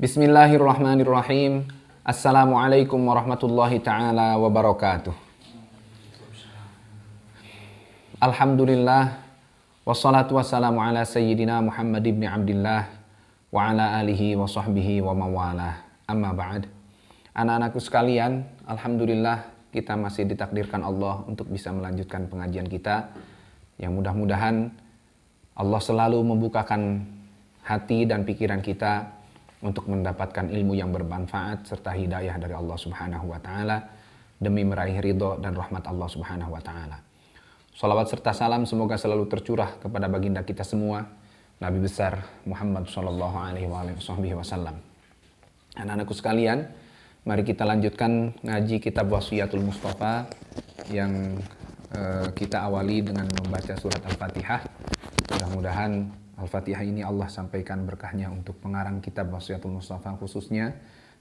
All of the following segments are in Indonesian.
Bismillahirrahmanirrahim. Assalamualaikum warahmatullahi ta'ala wabarakatuh. Alhamdulillah. Wassalatu wassalamu ala sayyidina Muhammad ibn Abdillah wa ala alihi wa sahbihi wa mawalah. Amma ba'd. Anak-anakku sekalian, alhamdulillah kita masih ditakdirkan Allah untuk bisa melanjutkan pengajian kita. Yang mudah-mudahan Allah selalu membukakan hati dan pikiran kita untuk mendapatkan ilmu yang bermanfaat serta hidayah dari Allah Subhanahu wa taala demi meraih ridho dan rahmat Allah Subhanahu wa taala. Shalawat serta salam semoga selalu tercurah kepada baginda kita semua, Nabi besar Muhammad sallallahu alaihi wasallam. Anak-anakku sekalian, mari kita lanjutkan ngaji kitab Wasiyatul Mustafa yang kita awali dengan membaca surat Al-Fatihah. Mudah-mudahan Al-Fatihah ini Allah sampaikan berkahnya untuk pengarang kitab Wasiyatul Mustafa khususnya,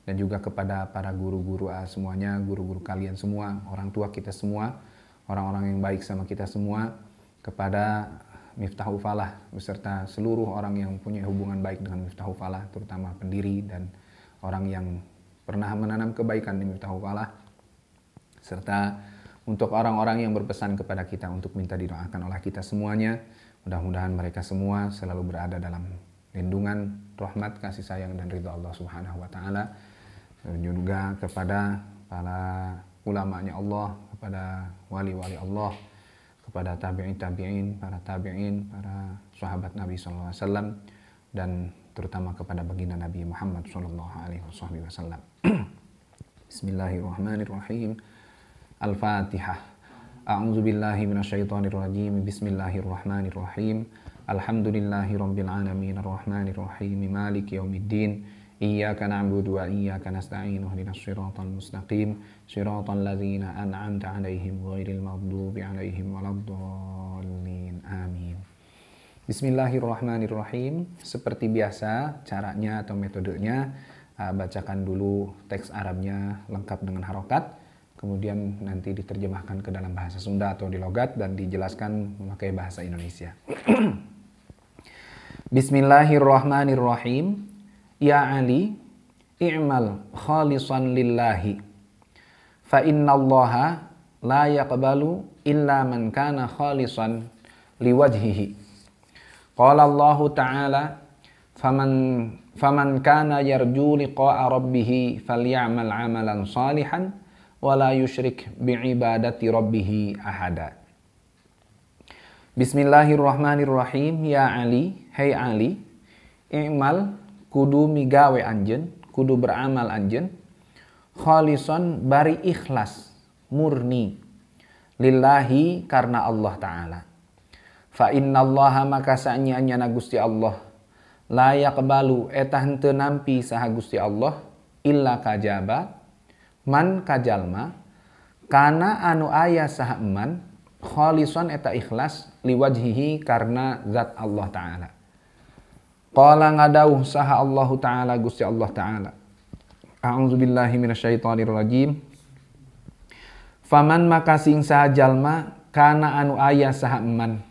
dan juga kepada para guru-guru semuanya, guru-guru kalian semua, orang tua kita semua, orang-orang yang baik sama kita semua, kepada Miftahul Falah beserta seluruh orang yang punya hubungan baik dengan Miftahul Falah, terutama pendiri dan orang yang pernah menanam kebaikan di Miftahul Falah, serta untuk orang-orang yang berpesan kepada kita untuk minta didoakan oleh kita semuanya. Mudah-mudahan mereka semua selalu berada dalam lindungan, rahmat, kasih sayang, dan ridha Allah Subhanahu wa taala. Juga kepada para ulamanya Allah, kepada wali-wali Allah, kepada tabi'in, para sahabat Nabi sallallahu alaihi wasallam, dan terutama kepada baginda Nabi Muhammad sallallahu alaihi wasallam. Bismillahirrahmanirrahim. Al-Fatihah. A'udzu billahi minasyaitonir rajim. Bismillahirrahmanirrahim. Alhamdulillahirabbil alamin arrahmanir rahim maliki yaumiddin. Iyyaka na'budu wa iyyaka nasta'in. Ihdinas siratal mustaqim. Siratal ladzina an'amta 'alaihim ghairil maghdubi 'alaihim waladdallin. Amin. Bismillahirrahmanirrahim. Seperti biasa caranya atau metodenya, bacakan dulu teks Arabnya lengkap dengan harokat. Kemudian nanti diterjemahkan ke dalam bahasa Sunda atau di logat dan dijelaskan memakai bahasa Indonesia. Bismillahirrahmanirrahim. Ya Ali, i'mal khalisan lillahi. Fa innallaha la yaqbalu illa man kana khalisan liwajhihi. Qala Allah Ta'ala, faman kana yarju liqa'a rabbih falyamal 'amalan salihan wala yusyrik bi'ibadati rabbih ahada. Bismillahirrahmanirrahim. Ya Ali, hey Ali, i'mal kudu migawe anjeun, kudu beramal anjeun, khalison bari ikhlas, murni, lillahi karena Allah Ta'ala. Fa innallaha maka sa'nyana Gusti Allah, la yaqbalu eta henteu nampi saha Gusti Allah, illa kajaba man kajalma kana anu aya saha eman khalison eta ikhlas liwajhihi karena zat Allah Ta'ala. Qala ngadauh saha Allah Ta'ala Gusti Allah Ta'ala, a'udzu billahi minasyaitonir rajim. Faman maka sing saha jalma kana anu aya saha eman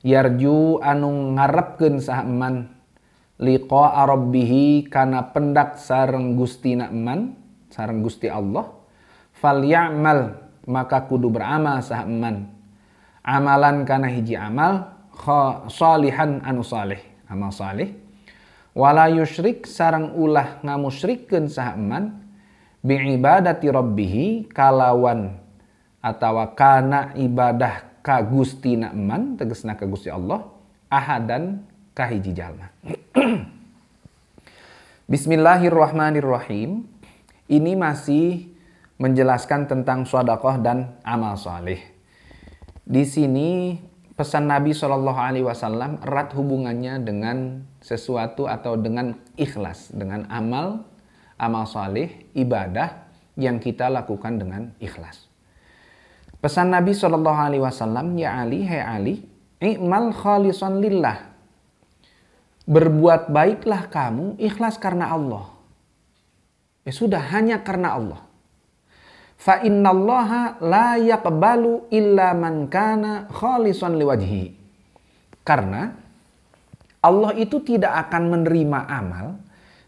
yarju anu ngarepkeun saha eman liqa'a rabbih kana pendak sareng Gustina eman sareng Gusti Allah, falyamal maka kudu beramal saha eman amalan kana hiji amal salihan anu saleh, amal saleh, wala yusyrik sareng ulah ngamusyrikeun saha eman biibadati rabbih kalawan atawa kana ibadah ka Gustina eman tegasna ka Gusti Allah ahadan ka hiji jalma. Bismillahirrahmanirrahim. Ini masih menjelaskan tentang sedekah dan amal saleh. Di sini pesan Nabi Shallallahu Alaihi Wasallam erat hubungannya dengan sesuatu atau dengan ikhlas, dengan amal saleh, ibadah yang kita lakukan dengan ikhlas. Pesan Nabi Shallallahu Alaihi Wasallam, ya Ali, hai Ali, i'mal khalisan lillah. Berbuat baiklah kamu ikhlas karena Allah. Ya sudah, hanya karena Allah. Fa innallaha la yaqbalu illa man kana khalisan liwajhi. Karena Allah itu tidak akan menerima amal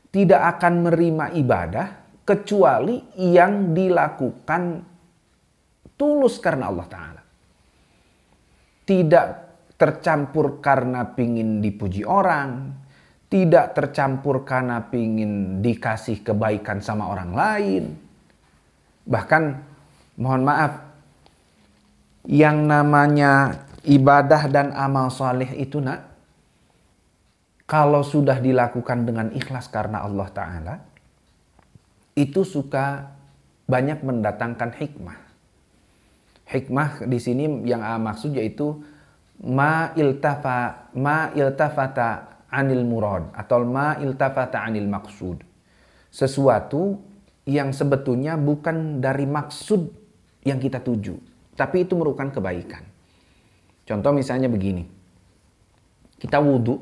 tidak akan menerima ibadah kecuali yang dilakukan tulus karena Allah Ta'ala. Tidak tercampur karena pingin dipuji orang, tidak tercampur karena pingin dikasih kebaikan sama orang lain. Bahkan mohon maaf, yang namanya ibadah dan amal soleh itu kalau sudah dilakukan dengan ikhlas karena Allah Ta'ala, itu suka banyak mendatangkan hikmah. Hikmah di sini yang maksud yaitu ma iltafata anil murad atau ma iltafata anil maksud. Sesuatu yang sebetulnya bukan dari maksud yang kita tuju, tapi itu merupakan kebaikan. Contoh misalnya begini. Kita wudu.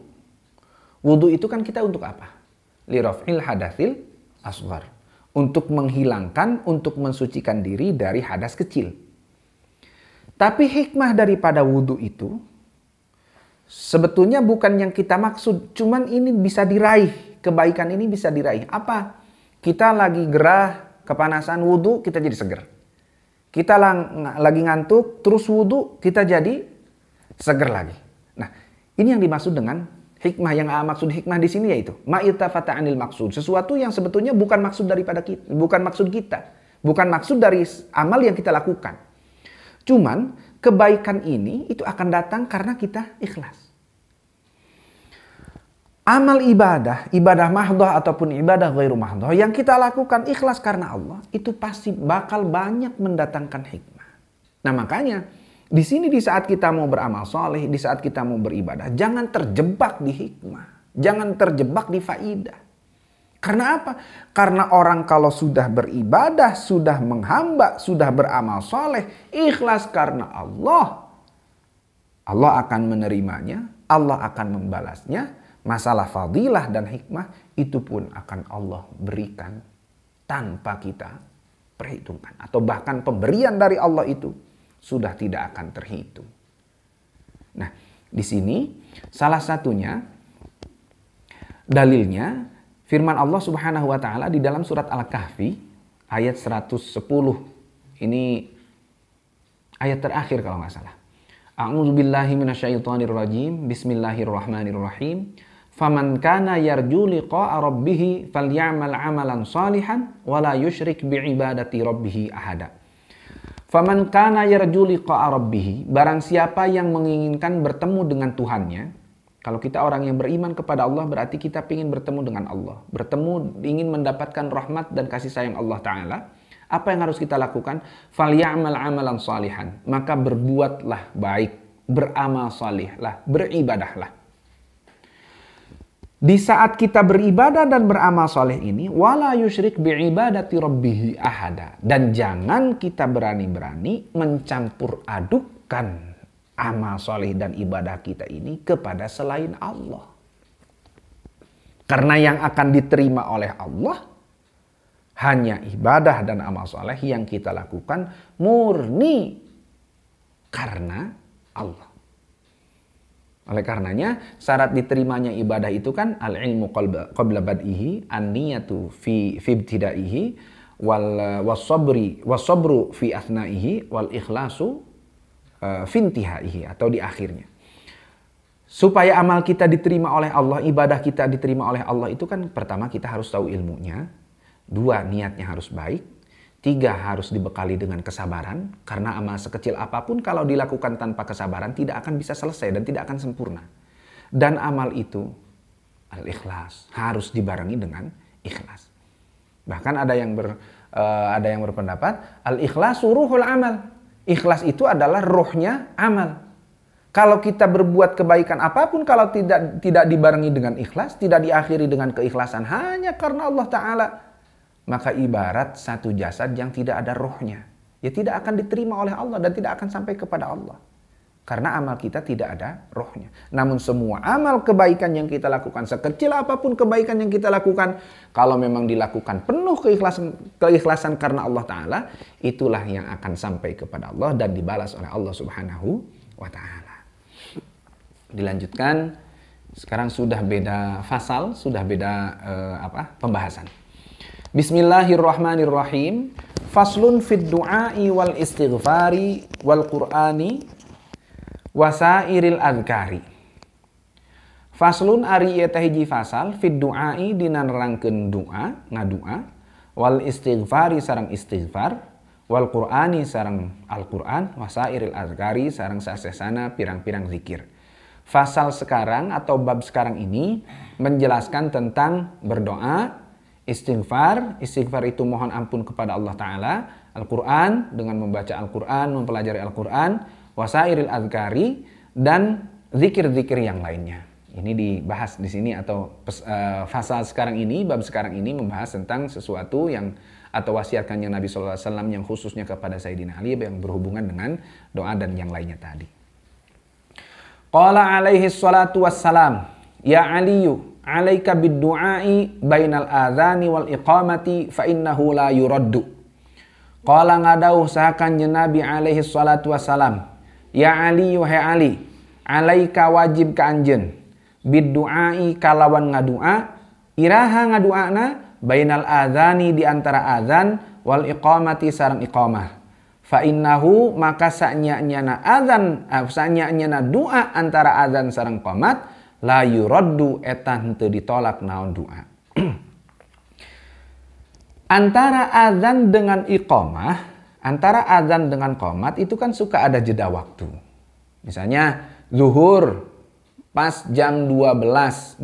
Wudu itu kan kita untuk apa? Liraf'il hadatsil asghar. Untuk menghilangkan, untuk mensucikan diri dari hadas kecil. Tapi hikmah daripada wudu itu sebetulnya bukan yang kita maksud. Cuman ini bisa diraih. Kebaikan ini bisa diraih. Apa? Kita lagi gerah, kepanasan wudu, kita jadi seger. Kita lagi ngantuk, terus wudu, kita jadi seger lagi. Nah, ini yang dimaksud dengan hikmah. Yang maksud hikmah di sini yaitu ma'iltafata anil maksud. Sesuatu yang sebetulnya bukan maksud daripada kita, bukan maksud kita. Bukan maksud dari amal yang kita lakukan. Cuman kebaikan ini itu akan datang karena kita ikhlas. Amal ibadah, ibadah mahdhah ataupun ibadah ghairu mahdhah yang kita lakukan ikhlas karena Allah, itu pasti bakal banyak mendatangkan hikmah. Nah makanya di sini di saat kita mau beramal soleh, di saat kita mau beribadah, jangan terjebak di hikmah, jangan terjebak di faidah. Karena apa? Karena orang kalau sudah beribadah, sudah menghamba, sudah beramal soleh, ikhlas karena Allah, Allah akan menerimanya, Allah akan membalasnya. Masalah fadilah dan hikmah itu pun akan Allah berikan tanpa kita perhitungkan. Atau bahkan pemberian dari Allah itu sudah tidak akan terhitung. Nah, di sini salah satunya dalilnya firman Allah Subhanahu wa taala di dalam surat Al-Kahfi ayat 110. Ini ayat terakhir kalau nggak salah. A'udzubillahi minasyaitonirrajim. Bismillahirrahmanirrahim. Faman kana yarju liqa'a rabbih falyamal 'amalan shalihan wa la yusyrik bi'ibadati rabbih ahada. Faman kana yarju liqa'a rabbih, barang siapa yang menginginkan bertemu dengan Tuhannya. Kalau kita orang yang beriman kepada Allah berarti kita ingin bertemu dengan Allah. Bertemu, ingin mendapatkan rahmat dan kasih sayang Allah Ta'ala. Apa yang harus kita lakukan? Falyamal 'amalan shalihan. Maka berbuatlah baik, beramal salihlah, beribadahlah. Di saat kita beribadah dan beramal soleh ini, wala yusyrik bi'ibadati rabbih ahada. Dan jangan kita berani-berani mencampur adukkan amal soleh dan ibadah kita ini kepada selain Allah. Karena yang akan diterima oleh Allah hanya ibadah dan amal soleh yang kita lakukan murni karena Allah. Oleh karenanya syarat diterimanya ibadah itu kan al-ilmu qabla bad'ihi, an-niyatu fi ibtidaihi, was-sabru fi athnaihi, wal ikhlasu fi intihaihi atau di akhirnya. Supaya amal kita diterima oleh Allah, ibadah kita diterima oleh Allah itu kan pertama kita harus tahu ilmunya, dua niatnya harus baik, tiga harus dibekali dengan kesabaran, karena amal sekecil apapun kalau dilakukan tanpa kesabaran tidak akan bisa selesai dan tidak akan sempurna. Dan amal itu al-ikhlas, harus dibarengi dengan ikhlas. Bahkan ada yang berpendapat al-ikhlasu ruhul amal. Ikhlas itu adalah ruhnya amal. Kalau kita berbuat kebaikan apapun kalau tidak dibarengi dengan ikhlas, tidak diakhiri dengan keikhlasan hanya karena Allah Ta'ala, maka ibarat satu jasad yang tidak ada rohnya. Ya tidak akan diterima oleh Allah dan tidak akan sampai kepada Allah. Karena amal kita tidak ada rohnya. Namun semua amal kebaikan yang kita lakukan, sekecil apapun kebaikan yang kita lakukan, kalau memang dilakukan penuh keikhlasan karena Allah Ta'ala, itulah yang akan sampai kepada Allah dan dibalas oleh Allah Subhanahu wa Ta'ala. Dilanjutkan Sekarang sudah beda fasal, sudah beda pembahasan. Bismillahirrahmanirrahim. Faslun fid du'ai wal istighfari wal qur'ani wasairil adhkari. Faslun ari ieu teh hiji fasal fid du'ai dina nerangkeun doa, ngadua, wal istighfari sareng istighfar, wal qur'ani sareng Al-Qur'an, wasairil adhkari sareng sasesana pirang-pirang zikir. Fasal sekarang atau bab sekarang ini menjelaskan tentang berdoa, istighfar. Istighfar itu mohon ampun kepada Allah Ta'ala. Al-Quran dengan membaca Al-Quran, mempelajari Al-Quran. Wasairil adhkari dan zikir-zikir yang lainnya. Ini dibahas di sini atau fasal sekarang ini, bab sekarang ini membahas tentang sesuatu yang atau wasiat kanjeng Nabi SAW yang khususnya kepada Sayyidina Ali yang berhubungan dengan doa dan yang lainnya tadi. Qala alaihi salatu wassalam, ya Aliyu, alaika bid-du'ai bainal adhani wal iqamati fa innahu la yuraddu. Qala ngadauh sahakan Nabi alaihi salatu wassalam, ya Aliyu, hai Ali, alaika wajib ka anjeun bid-du'ai kalawan ngadua, iraha ngaduana bainal adhani di antara azan wal iqamati sareng iqamah. Fa innahu maka sa'nya-nyana azan, sa'nya-nyana doa antara azan sareng qomat la yuraddu eta henteu ditolak naon doa. Antara azan dengan iqamah, antara azan dengan qomat itu kan suka ada jeda waktu. Misalnya zuhur pas jam 12:00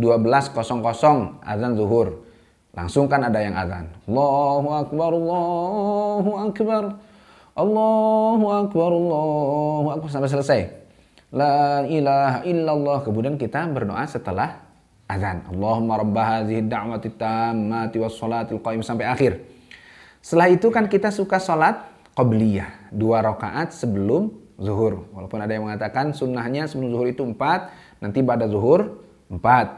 azan zuhur. Langsung kan ada yang azan. Allahu akbar, Allahu akbar. Allahu akbar sampai selesai. La ilaha illallah. Kemudian kita berdoa setelah azan. Allahumma rabba hadhihi da'wati tammati was salatil qaim sampai akhir. Setelah itu kan kita suka salat qabliyah, 2 rakaat sebelum zuhur. Walaupun ada yang mengatakan sunnahnya sebelum zuhur itu 4, nanti pada zuhur 4.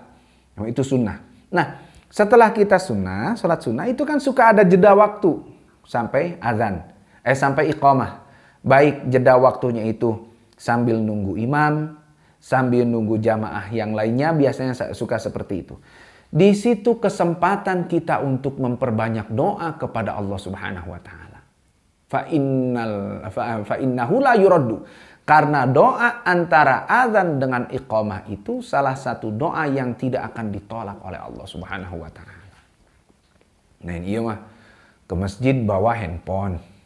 Nah, itu sunnah. Nah, setelah kita salat sunnah itu kan suka ada jeda waktu sampai azan. Sampai iqamah. Baik jeda waktunya itu sambil nunggu imam, sambil nunggu jamaah yang lainnya, biasanya suka seperti itu. Di situ kesempatan kita untuk memperbanyak doa kepada Allah Subhanahu wa taala. Fa innahu la yuraddu. Karena doa antara azan dengan iqamah itu salah satu doa yang tidak akan ditolak oleh Allah Subhanahu wa taala. Nah, ini mah ke masjid bawa handphone.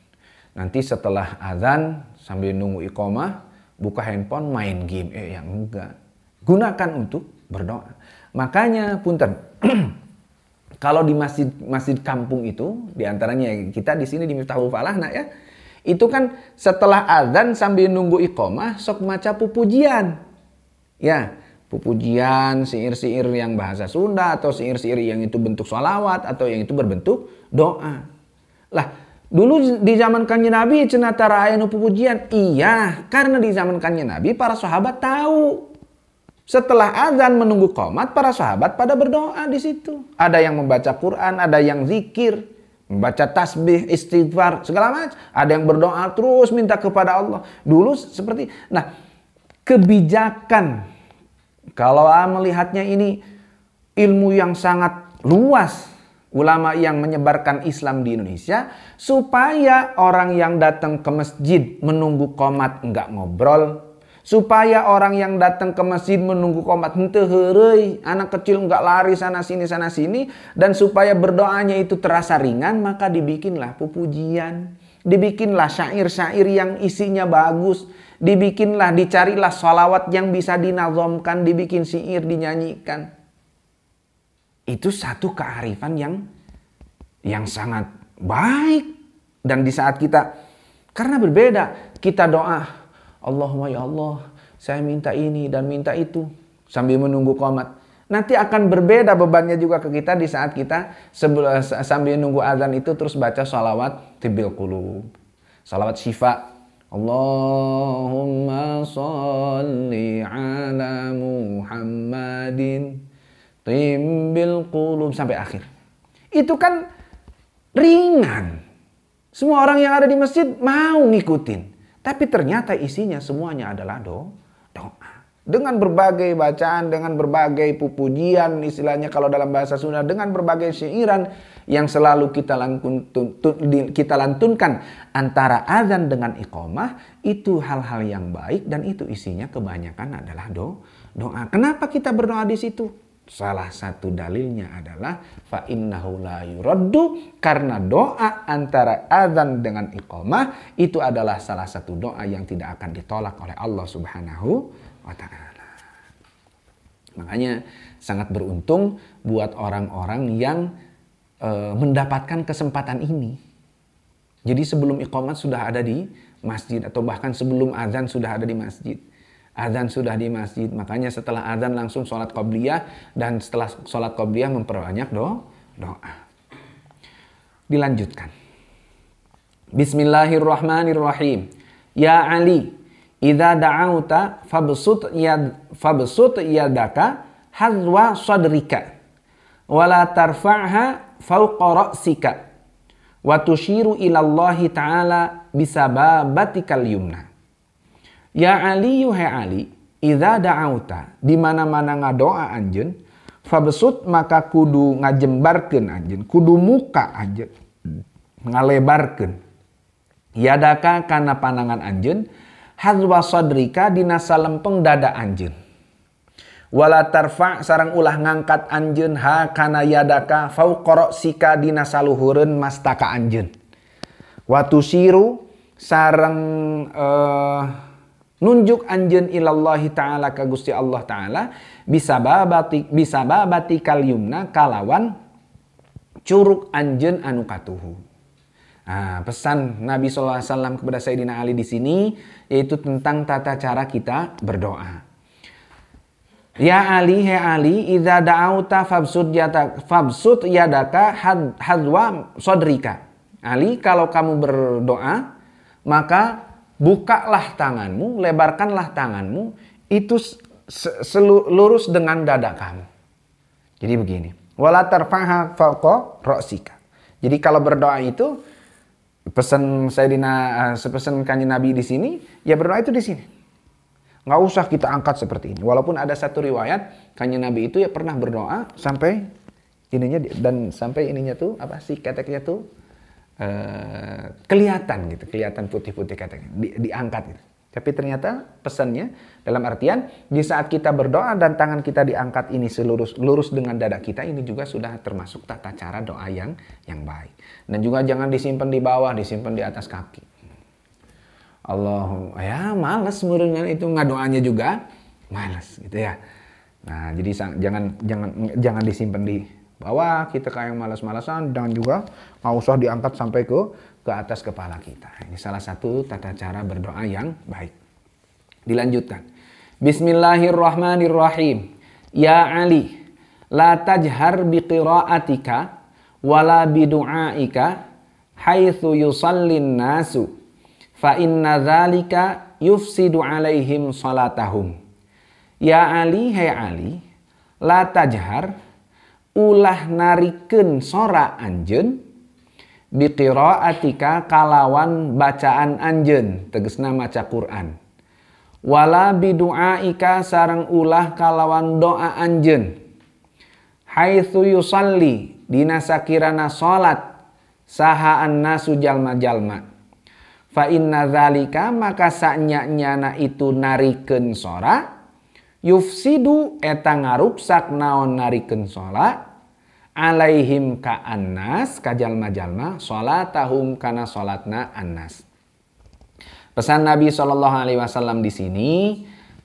Nanti setelah azan sambil nunggu iqamah, buka handphone main game. Yang enggak. Gunakan untuk berdoa. Makanya punten. Kalau di masjid kampung itu, diantaranya kita di sini di Miftahul Falah ya, itu kan setelah azan sambil nunggu iqamah sok maca pupujian. Ya, pupujian, syair-syair yang bahasa Sunda atau syair-syair yang itu bentuk sholawat atau yang itu berbentuk doa. Lah, dulu di zaman kanjeng Nabi cenah tara aya nu pupujian. Iya, karena di zaman kanjeng Nabi para sahabat tahu. Setelah azan menunggu qomat, para sahabat pada berdoa di situ. Ada yang membaca Quran, ada yang zikir, membaca tasbih, istighfar, segala macam. Ada yang berdoa terus minta kepada Allah. Dulu seperti. Nah, kebijakan kalau melihatnya ini ilmu yang sangat luas. Ulama yang menyebarkan Islam di Indonesia supaya orang yang datang ke masjid menunggu qomat enggak ngobrol, supaya orang yang datang ke masjid menunggu qomat henteu heureuy, anak kecil enggak lari sana sini, dan supaya berdoanya itu terasa ringan, maka dibikinlah pupujian, dibikinlah syair-syair yang isinya bagus, dicarilah sholawat yang bisa dinazomkan, dibikin syair dinyanyikan. Itu satu kearifan yang sangat baik. Dan di saat kita, karena berbeda, kita doa, Allahumma ya Allah, saya minta ini dan minta itu, sambil menunggu qomat. Nanti akan berbeda bebannya juga ke kita di saat kita sambil nunggu azan itu terus baca sholawat tibbil qulub, sholawat syifa. Allahumma sholli ala Muhammadin Timbil qulub sampai akhir. Itu kan ringan. Semua orang yang ada di masjid mau ngikutin. Tapi ternyata isinya semuanya adalah doa. Dengan berbagai bacaan, dengan berbagai pujian, istilahnya kalau dalam bahasa Sunda, dengan berbagai syairan yang selalu kita lantunkan antara azan dengan iqamah, itu hal-hal yang baik dan itu isinya kebanyakan adalah doa. Kenapa kita berdoa di situ? Salah satu dalilnya adalah fa innahu la yuraddu, karena doa antara azan dengan iqamah itu adalah salah satu doa yang tidak akan ditolak oleh Allah Subhanahu wa ta'ala. Makanya sangat beruntung buat orang-orang yang mendapatkan kesempatan ini. Jadi sebelum iqamat sudah ada di masjid, atau bahkan sebelum azan sudah ada di masjid. Azan sudah di masjid, makanya setelah azan langsung sholat qobliyah, dan setelah sholat qobliyah memperbanyak doa. Dilanjutkan. Bismillahirrahmanirrahim. Ya Ali, idza da'auta fabsut yadaka hazwa sadrika wala tarfa'ha fawqa ra'sika wa tushiru ila Allah ta'ala bisababatikal yumna. Ya Ali, yuhai Ali, idza da'auta, di mana-mana ngadoa anjeun, fabsut maka kudu ngajembarkeun anjeun, kudu muka anjeun, ngalebarkeun. Yadaka kana panangan anjeun, hazwa sadrika dina salempeng dada anjeun. Wala tarfa sareng ulah ngangkat anjeun ha kana yadaka fauqa ra'sika dina saluhureun mastaka anjeun. Wa tusiru sareng nunjuk anjeun ilallahi ta'ala ka Gusti Allah ta'ala bisababati kalyumna kalawan curug anjeun anu katuhu. Nah, pesan Nabi SAW kepada Sayyidina Ali di sini yaitu tentang tata cara kita berdoa. Ya Ali, he Ali, idza da'auta fabsut yadaka hadwa sodrika. Ali, kalau kamu berdoa, maka bukalah tanganmu, lebarkanlah tanganmu, itu lurus dengan dada kamu. Jadi begini, wala tarfa'ha fawqa ra'sika. Jadi kalau berdoa itu, pesan Kanjeng Nabi di sini, ya berdoa itu di sini. Nggak usah kita angkat seperti ini. Walaupun ada satu riwayat Kanjeng Nabi itu ya pernah berdoa sampai ininya, dan sampai ininya tuh apa sih keteknya tuh kelihatan gitu, kelihatan putih-putih keteknya diangkat gitu. Tapi ternyata pesannya dalam artian di saat kita berdoa dan tangan kita diangkat ini lurus dengan dada kita, ini juga sudah termasuk tata cara doa yang baik. Dan juga jangan disimpan di bawah, disimpan di atas kaki. Allahumma, ya malas muridnya itu ngadoanya juga malas gitu ya. Nah, jadi jangan disimpan di bawah, kita kayak malas-malasan, dan juga nggak usah diangkat sampai ke atas kepala kita. Ini salah satu tata cara berdoa yang baik. Dilanjutkan. Bismillahirrahmanirrahim. Ya Ali, la tajhar biqira'atika wala bidu'aika haitsu yusallin nasu fa inna dzalika yufsidu alaihim salatahum. Ya Ali, hai Ali, la tajhar, ulah narikeun sora anjeun biqiraatika kalawan bacaan anjeun, tegasna maca Quran. Wala biduaika sareng ulah kalawan doa anjeun. Haitsu yusalli dina sakirana salat saha annasu jalma-jalma. Fa inna dzalika maka sanyanyana itu narikeun sora yufsidu eta ngaruksak naon narikeun salat alaihim ka annas ka jalma-jalma salatahum kana salatna annas. Pesan Nabi SAW di sini,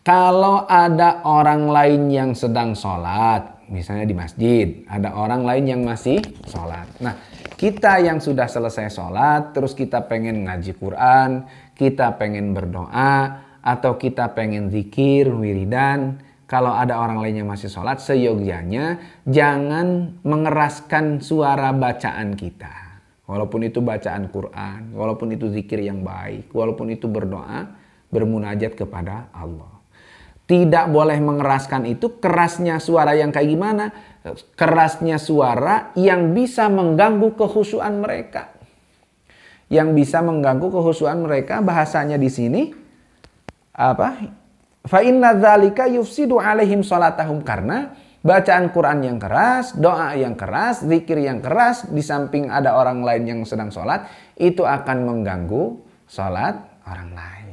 kalau ada orang lain yang sedang sholat, misalnya di masjid, ada orang lain yang masih sholat. Nah, kita yang sudah selesai sholat, terus kita pengen ngaji Quran, kita pengen berdoa, atau kita pengen zikir, wiridan, kalau ada orang lain yang masih sholat, seyogyanya jangan mengeraskan suara bacaan kita. Walaupun itu bacaan Quran, walaupun itu zikir yang baik, walaupun itu berdoa, bermunajat kepada Allah. Tidak boleh mengeraskan itu, kerasnya suara yang kayak gimana? Kerasnya suara yang bisa mengganggu kekhusyuan mereka. Yang bisa mengganggu kekhusyuan mereka, bahasanya di sini apa? Fa inna dzalika yufsidu alaihim salatahum, karena bacaan Quran yang keras, doa yang keras, zikir yang keras, di samping ada orang lain yang sedang sholat, itu akan mengganggu sholat orang lain,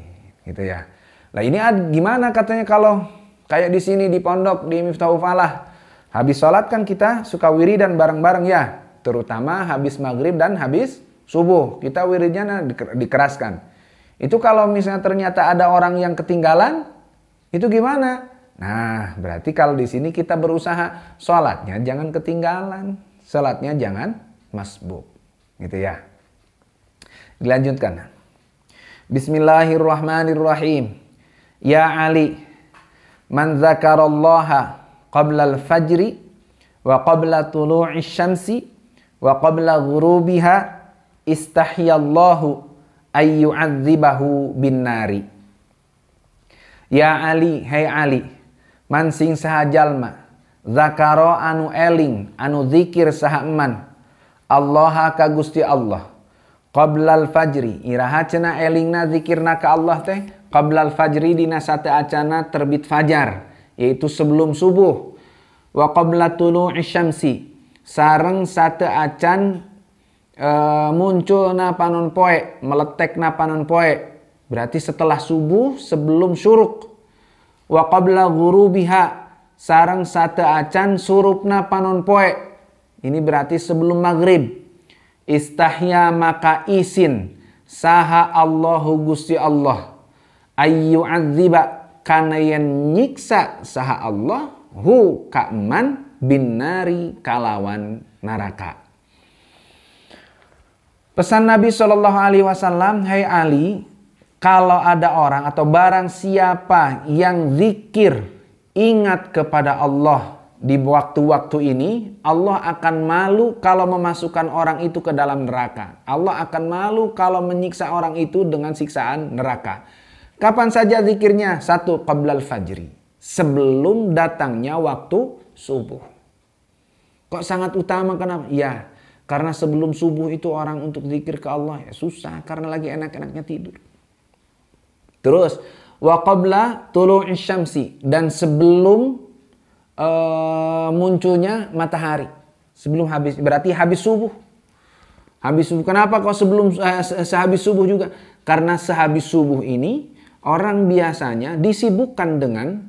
gitu ya. Nah ini gimana katanya kalau kayak di sini di pondok di Miftahul Falah, habis sholat kan kita suka wiridan bareng-bareng ya, terutama habis maghrib dan habis subuh kita wiridnya dikeraskan. Itu kalau misalnya ternyata ada orang yang ketinggalan, itu gimana? Nah, berarti kalau di sini kita berusaha sholatnya jangan ketinggalan, sholatnya jangan masbuk, gitu ya. Dilanjutkan. Bismillahirrahmanirrahim. Ya Ali, man zakarallaha qabla al-fajri wa qabla tulu'i syamsi wa qabla ghurubiha istahyallahu ayyu'adzibahu bin nari. Ya Ali, hai Ali, man sing saha jalma zakaro anu eling anu zikir saha eman Allah ka Gusti Allah qablal fajri iraha cenah elingna zikirna ka Allah teh qablal fajri dina sateacana terbit fajar, yaitu sebelum subuh, wa qabla tulu'i syamsi sareng sateacan munculna panon poe, meletekna panon poe, berarti setelah subuh sebelum syuruk. Wa qabla ghurubiha sareng sateacan surupna panon poe, ini berarti sebelum maghrib. Istahya maka isin saha Allahu Gusti Allah ayyu'adziba kana yen nyiksa saha Allah hu ka'man bin nari kalawan neraka. Pesan Nabi SAW, hai Ali, kalau ada orang atau barang siapa yang zikir ingat kepada Allah di waktu-waktu ini, Allah akan malu kalau memasukkan orang itu ke dalam neraka. Allah akan malu kalau menyiksa orang itu dengan siksaan neraka. Kapan saja zikirnya? 1. Qablal fajri, sebelum datangnya waktu subuh. Kok sangat utama, kenapa? Ya, karena sebelum subuh itu orang untuk zikir ke Allah ya susah, karena lagi enak-enaknya tidur. Terus wa qabla tulu'i syamsi, dan sebelum munculnya matahari, sebelum habis, berarti habis subuh. Habis subuh. Kenapa kok sebelum sehabis subuh juga? Karena sehabis subuh ini orang biasanya disibukkan dengan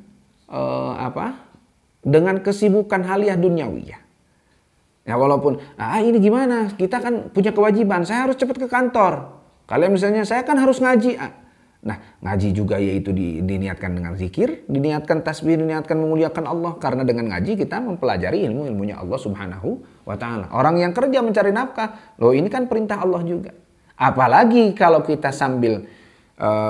dengan kesibukan haliah duniawiyah. Ya walaupun ini gimana? Kita kan punya kewajiban, saya harus cepat ke kantor. Kalian misalnya saya kan harus ngaji. Nah, ngaji juga yaitu diniatkan dengan zikir, diniatkan tasbih, diniatkan memuliakan Allah. Karena dengan ngaji kita mempelajari ilmunya Allah Subhanahu wa ta'ala. Orang yang kerja mencari nafkah, loh ini kan perintah Allah juga. Apalagi kalau kita sambil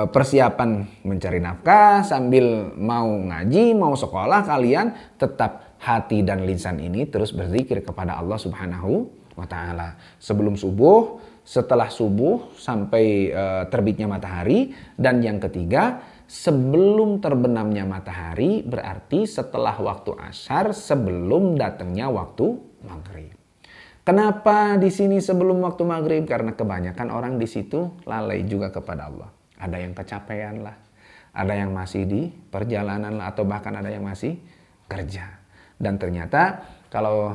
persiapan mencari nafkah, sambil mau ngaji, mau sekolah, kalian tetap hati dan lisan ini terus berzikir kepada Allah Subhanahu wa ta'ala. Sebelum subuh, setelah subuh sampai terbitnya matahari, dan yang ketiga sebelum terbenamnya matahari, berarti setelah waktu asar sebelum datangnya waktu maghrib. Kenapa di sini sebelum waktu maghrib? Karena kebanyakan orang di situ lalai juga kepada Allah. Ada yang kecapean lah, ada yang masih di perjalanan lah, atau bahkan ada yang masih kerja. Dan ternyata kalau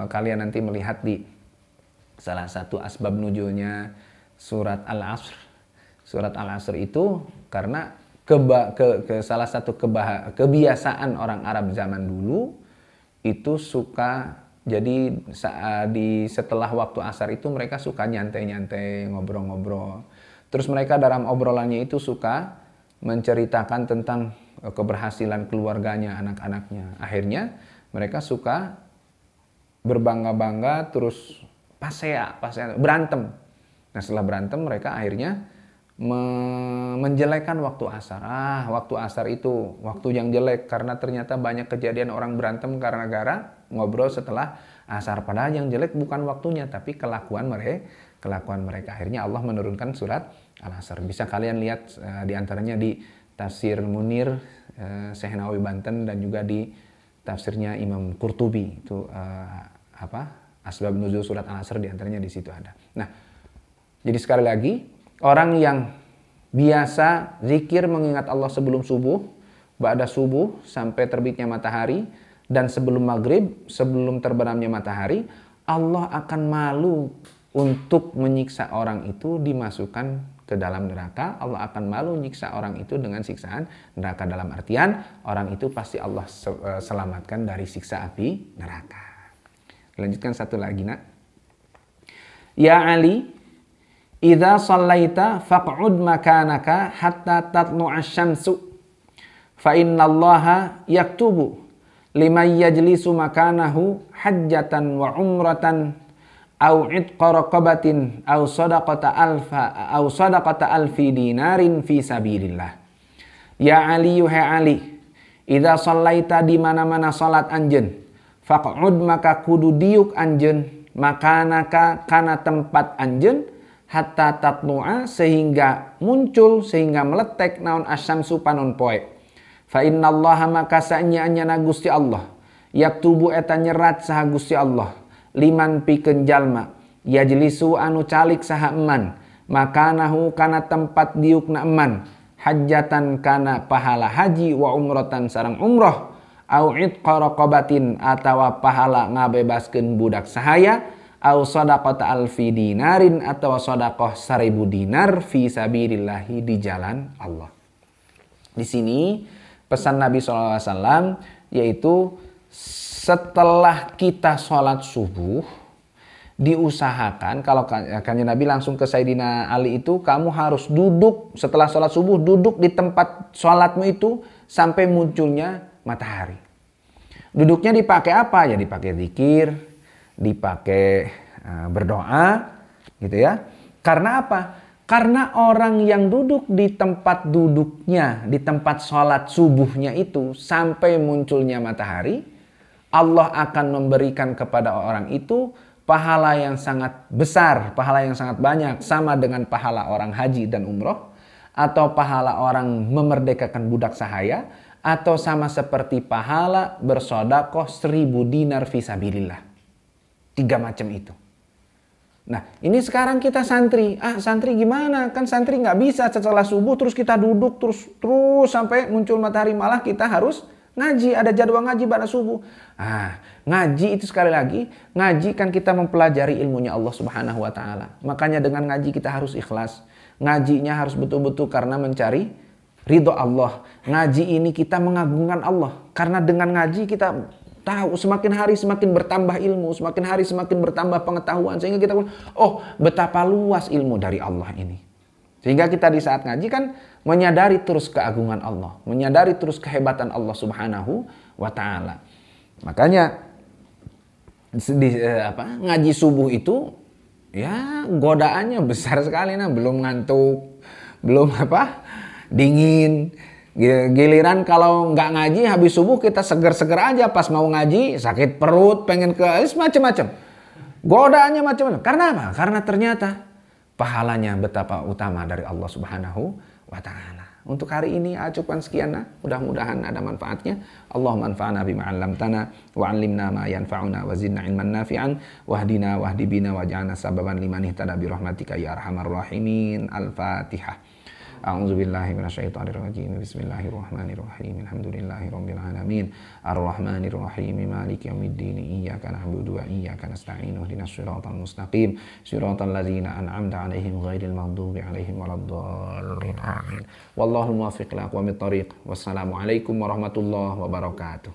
kalian nanti melihat di salah satu asbab nuzulnya surat Al-Asr. Surat Al-Asr itu karena salah satu kebiasaan orang Arab zaman dulu itu suka, jadi setelah waktu asar itu mereka suka nyantai-nyantai, ngobrol-ngobrol. Terus mereka dalam obrolannya itu suka menceritakan tentang keberhasilan keluarganya, anak-anaknya. Akhirnya mereka suka berbangga-bangga, terus pasea, berantem. Nah setelah berantem mereka akhirnya menjelekkan waktu asar. Waktu asar itu waktu yang jelek karena ternyata banyak kejadian orang berantem karena gara ngobrol setelah asar. Padahal yang jelek bukan waktunya tapi kelakuan mereka. Akhirnya Allah menurunkan surat Al-Asr. Bisa kalian lihat diantaranya di Tafsir Munir Syekh Nawawi Banten, dan juga di tafsirnya Imam Qurtubi itu asbab nuzul surat Al-Asr, diantaranya di situ ada. Nah, jadi sekali lagi, orang yang biasa zikir mengingat Allah sebelum subuh, ba'da subuh sampai terbitnya matahari, dan sebelum maghrib, sebelum terbenamnya matahari, Allah akan malu untuk menyiksa orang itu dimasukkan ke dalam neraka. Allah akan malu menyiksa orang itu dengan siksaan neraka, dalam artian orang itu pasti Allah selamatkan dari siksa api neraka. Lanjutkan satu lagi, nak. Ya Ali, idza shallaita faq'ud makanaka hatta tatlu'a asy-syamsu fa innallaha yaktubu liman yajlisu makanahu hajjatan wa umratan au itqa raqabatin au sadaqata alfi dinarin fi sabilillah. Ya Ali, yuhai Ali, idza shallaita di mana-mana salat anjeun, faq'ud maka kudu diuk anjeun, makanaka kana tempat anjeun, hatta tatnu'a sehingga muncul, sehingga meletek naon asyamsu panon poe. Fa innallaha maka saenya Gusti Allah yaktubu eta nyerat saha Gusti Allah liman pikeun jalma yajlisu anu calik saha eman makanahu kana tempat diukna eman hajjatan kana pahala haji wa umratan sareng umroh au itqa raqabatin atawa pahala ngabebaskeun budak sahaya au sadaqata alfi dinarin atau sedekah 1000 dinar fi sabilillahi di jalan Allah. Di sini pesan Nabi SAW yaitu setelah kita sholat subuh diusahakan, kalau kanjeng Nabi langsung ke Sayyidina Ali itu, kamu harus duduk setelah sholat subuh, duduk di tempat sholatmu itu sampai munculnya matahari. Duduknya dipakai apa? Ya dipakai zikir, dipakai berdoa gitu ya. Karena apa? Karena orang yang duduk di tempat duduknya, di tempat sholat subuhnya itu sampai munculnya matahari, Allah akan memberikan kepada orang itu pahala yang sangat besar, pahala yang sangat banyak, sama dengan pahala orang haji dan umroh, atau pahala orang memerdekakan budak sahaya, atau sama seperti pahala bersodakoh 1000 dinar fisabilillah. 3 macam itu. Nah, ini sekarang kita santri. Santri gimana? Kan santri nggak bisa setelah subuh terus kita duduk terus sampai muncul matahari, malah kita harus ngaji, ada jadwal ngaji pada subuh. Ngaji itu sekali lagi, ngaji kan kita mempelajari ilmunya Allah Subhanahu wa taala. Makanya dengan ngaji kita harus ikhlas. Ngajinya harus betul-betul karena mencari ridho Allah. Ngaji ini kita mengagungkan Allah. Karena dengan ngaji kita tahu semakin hari semakin bertambah ilmu, semakin hari semakin bertambah pengetahuan, sehingga kita betapa luas ilmu dari Allah ini. Sehingga kita di saat ngaji kan menyadari terus keagungan Allah, menyadari terus kehebatan Allah Subhanahu wa taala. Makanya ngaji subuh itu ya godaannya besar sekali, belum ngantuk, belum dingin. Giliran kalau nggak ngaji habis subuh kita seger-seger aja, pas mau ngaji sakit perut, pengen ke macam-macam. Godaannya macam-macam. Karena apa? Karena ternyata pahalanya betapa utama dari Allah Subhanahu wa taala. Untuk hari ini cukupkan sekian. Mudah-mudahan ada manfaatnya. Allahumma anfa'na bima 'allamtana wa 'allimna ma yanfa'una wa zidna 'ilman nafi'an wahdina wahdibina waj'alna sababan liman ihtada bi rahmatika ya arhamar rahimin. Al-Fatihah. A'udzubillahi minasyaitonirrajim. Bismillahirrahmanirrahim. Alhamdulillahirabbil alamin. Arrahmanirrahim. Maliki yaumiddin. Iyyaka na'budu wa iyyaka nasta'in. Ihdinas siratal mustaqim. Siratal ladzina an'amta 'alaihim ghairil maghdubi 'alaihim waladdallin. Amin. Wallahul muwaffiq ila aqwamit thoriq. Wassalamualaikum warahmatullahi wabarakatuh.